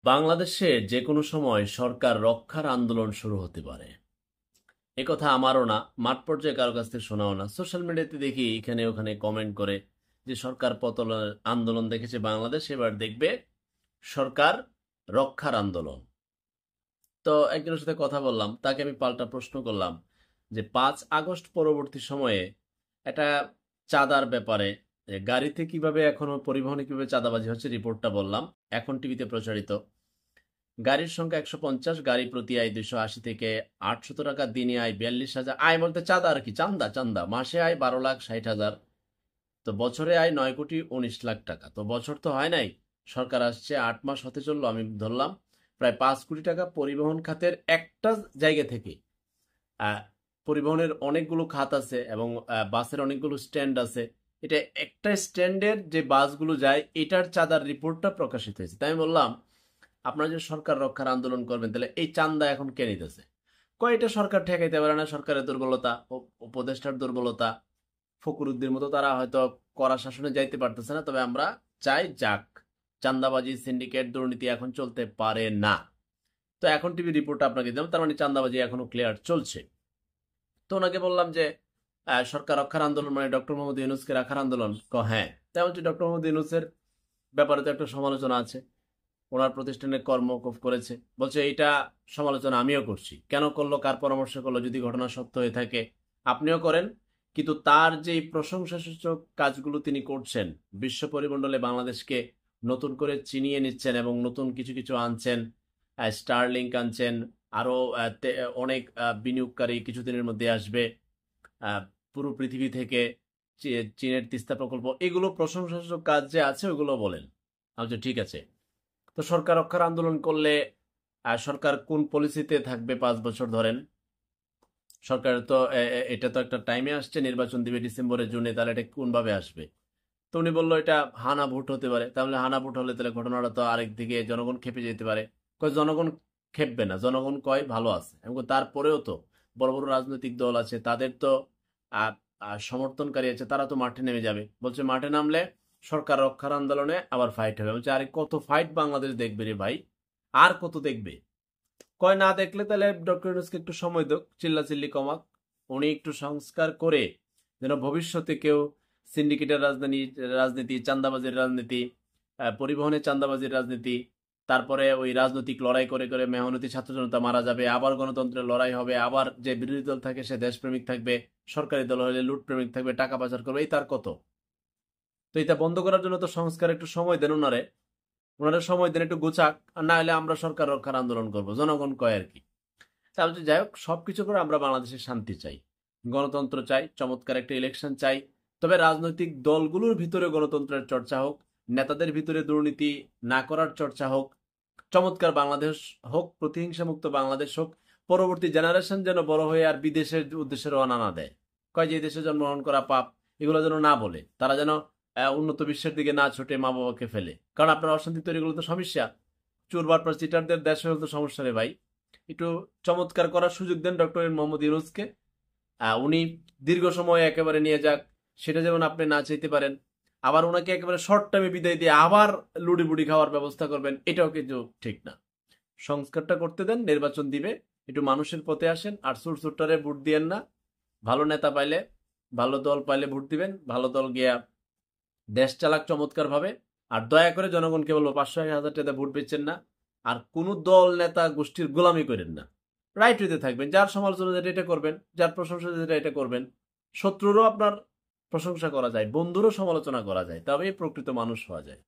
বাংলাদেশে যে কোনো সময় সরকার রক্ষার আন্দোলন শুরু হতে পারে। একথা আমারও না, মাঠ পর্যায়ে কারো কাছ থেকে শোনাও না। সোশ্যাল মিডিয়াতে দেখি এখানে ওখানে কমেন্ট করে যে সরকার পতনের আন্দোলন দেখেছে বাংলাদেশ, এবার দেখবে সরকার রক্ষার আন্দোলন। তো একজনের সাথে কথা বললাম, তাকে আমি পাল্টা প্রশ্ন করলাম যে 5 আগস্ট পরবর্তী সময়ে একটা চাঁদার ব্যাপারে গাড়িতে কিভাবে এখনো পরিবহনে কিভাবে চাঁদাবাজি হচ্ছে রিপোর্টটা বললাম, এখন টিভিতে প্রচারিত। গাড়ির সংখ্যা 150, গাড়ি প্রতি আয় 280 থেকে 800 টাকা, দিনে আয় 42,000। আয় বলতে চাঁদা আর কি, চান্দা চান্দা। মাসে আয় 12,60,000। তো বছরে আয় 9,19,00,000 টাকা। তো বছর তো হয় নাই, সরকার আসছে 8 মাস হতে চললো, আমি ধরলাম প্রায় 5 কোটি টাকা পরিবহন খাতের একটা জায়গা থেকে। আহ, পরিবহনের অনেকগুলো খাত আছে এবং বাসের অনেকগুলো স্ট্যান্ড আছে। এটা একটা স্ট্যান্ডের যে বাসগুলো যায় এটার চাঁদার রিপোর্টটা প্রকাশিত হয়েছে। তাই আমি বললাম, আপনারা যে সরকার রক্ষার আন্দোলন করবেন, তাহলে এই চান্দা এখন কে নিতেছে? এটা সরকার ঠেকাইতে পারে না, সরকারের দুর্বলতা, উপদেষ্টার দুর্বলতা। ফখরুদ্দিন মতো তারা হয়তো কড়া শাসনে যাইতে পারতেছে না, তবে আমরা চাই যাক। চান্দাবাজি, সিন্ডিকেট, দুর্নীতি এখন চলতে পারে না। তো এখন টিভি রিপোর্ট আপনাকে দিলাম, তার মানে চান্দাবাজি এখনো ক্লিয়ার চলছে। তো ওনাকে বললাম যে সরকার রক্ষার আন্দোলন মানে ডক্টর মোহাম্মদ ইউনূসকে রাখার আন্দোলন। হ্যাঁ, তাই বলছি ডক্টর মোহাম্মদ ইউনূসের ব্যাপারে তো একটা সমালোচনা আছে, ওনার প্রতিষ্ঠানে কর্মকূপ করেছে, বলছে এইটা সমালোচনা আমিও করছি। কেন করলো, কার পরামর্শ করলো? যদি ঘটনা সত্য হয়ে থাকে আপনিও করেন, কিন্তু তার যে প্রশংসাসূচক কাজগুলো তিনি করছেন, বিশ্ব পরিমণ্ডলে বাংলাদেশকে নতুন করে চিনিয়ে নিচ্ছেন এবং নতুন কিছু কিছু আনছেন, স্টারলিংক আনছেন, আরো অনেক বিনিয়োগকারী কিছুদিনের মধ্যে আসবে আহ, পুরো পৃথিবী থেকে। চীনের তিস্তা প্রকল্প, এগুলো প্রশংসাসূচক কাজ যে আছে ওগুলো বলেন। আচ্ছা ঠিক আছে, তো সরকার রক্ষার আন্দোলন করলে সরকার কোন পলিসিতে থাকবে 5 বছর ধরেন? সরকার তো এটা তো একটা টাইমে আসছে, নির্বাচন দিবে ডিসেম্বরে জুনে, তাহলে এটা কোন ভাবে আসবে? তো উনি বললো এটা হানা ভোট হতে পারে। তাহলে হানা ভোট হলে তাহলে ঘটনাটা তো আরেক দিকে জনগণ খেপে যেতে পারে। কয় জনগণ খেপবে না, জনগণ কয় ভালো আছে। এবং তারপরেও তো বড় বড় রাজনৈতিক দল আছে, তাদের তো আহ, সমর্থনকারী আছে, তারা তো মাঠে নেমে যাবে। বলছে মাঠে নামলে সরকার রক্ষার আন্দোলনে আবার ফাইট হবে। বলছে আরে কত ফাইট বাংলাদেশ দেখবে রে ভাই, আর কত দেখবে? কয় না দেখলে তাহলে ডক্টর ইউনূসকে একটু সময় হোক, চিল্লাচিল্লি কমাক, উনি একটু সংস্কার করে যেন ভবিষ্যতে কেউ সিন্ডিকেটের রাজধানী রাজনীতি, চাঁদাবাজির রাজনীতি, পরিবহনের চাঁদাবাজির রাজনীতি, তারপরে ওই রাজনৈতিক লড়াই করে করে মেহনতি ছাত্র জনতা মারা যাবে, আবার গণতন্ত্রের লড়াই হবে, আবার যে বিরোধী দল থাকে সে দেশপ্রেমিক থাকবে, সরকারি দল হলে লুটপ্রেমিক থাকবে, টাকা পাচার করবে, এই তার কত। তো এটা বন্ধ করার জন্য তো সংস্কার একটু সময় দেন ওনারে, ওনারা সময় দেন একটু গোছাক, আর না হলে আমরা সরকার রক্ষার আন্দোলন করব, জনগণ কয় আর কি। তাহলে যাই হোক, সবকিছু করে আমরা বাংলাদেশের শান্তি চাই, গণতন্ত্র চাই, চমৎকার একটা ইলেকশন চাই। তবে রাজনৈতিক দলগুলোর ভিতরে গণতন্ত্রের চর্চা হোক, নেতাদের ভিতরে দুর্নীতি না করার চর্চা হোক, চমৎকার বাংলাদেশ হোক, প্রতিহিংসা মুক্ত বাংলাদেশ হোক। পরবর্তী জেনারেশন যেন বড় হয়ে আর বিদেশের উদ্দেশ্যে রওনা না দেয়, কয় যে দেশে জন্মগ্রহণ করা পাপ, এগুলো যেন না বলে। তারা যেন উন্নত বিশ্বের দিকে না ছুটে মা বাবাকে ফেলে। কারণ আপনার অশান্তি তৈরি করলে তো সমস্যা। চোর বাটপার চিটারদের দেশ হলে তো সমস্যা রে ভাই। একটু চমৎকার করার সুযোগ দেন ডক্টর মোহাম্মদ ইউনূসকে, উনি দীর্ঘ সময় একেবারে নিয়ে যাক, সেটা যেমন আপনি না চাইতে পারেন। আবার ওনাকে একেবারে শর্ট টাইমে বিদায় দিয়ে আবার লুডি বুডি খাওয়ার ব্যবস্থা করবেন, এটাও কিন্তু ঠিক না। সংস্কারটা করতে দেন, নির্বাচন দিবে, একটু মানুষের পথে আসেন, আর সুরসুরটারে ভোট দিয়েন না। ভালো নেতা পাইলে, ভালো দল পাইলে ভোট দিবেন, ভালো দল গিয়া দেশ চালাক চমৎকার ভাবে। আর দয়া করে জনগণকে বলবো 500-1000 টাকা ভোট পেয়েছেন না, আর কোন দল নেতা গোষ্ঠীর গোলামি করেন না। রাইট হইতে থাকবেন, যার সমালোচনা যেটা এটা করবেন, যার প্রশংসা যেটা এটা করবেন। শত্রুরও আপনার প্রশংসা করা যায়, বন্ধুরও সমালোচনা করা যায়, তবেই প্রকৃত মানুষ হওয়া যায়।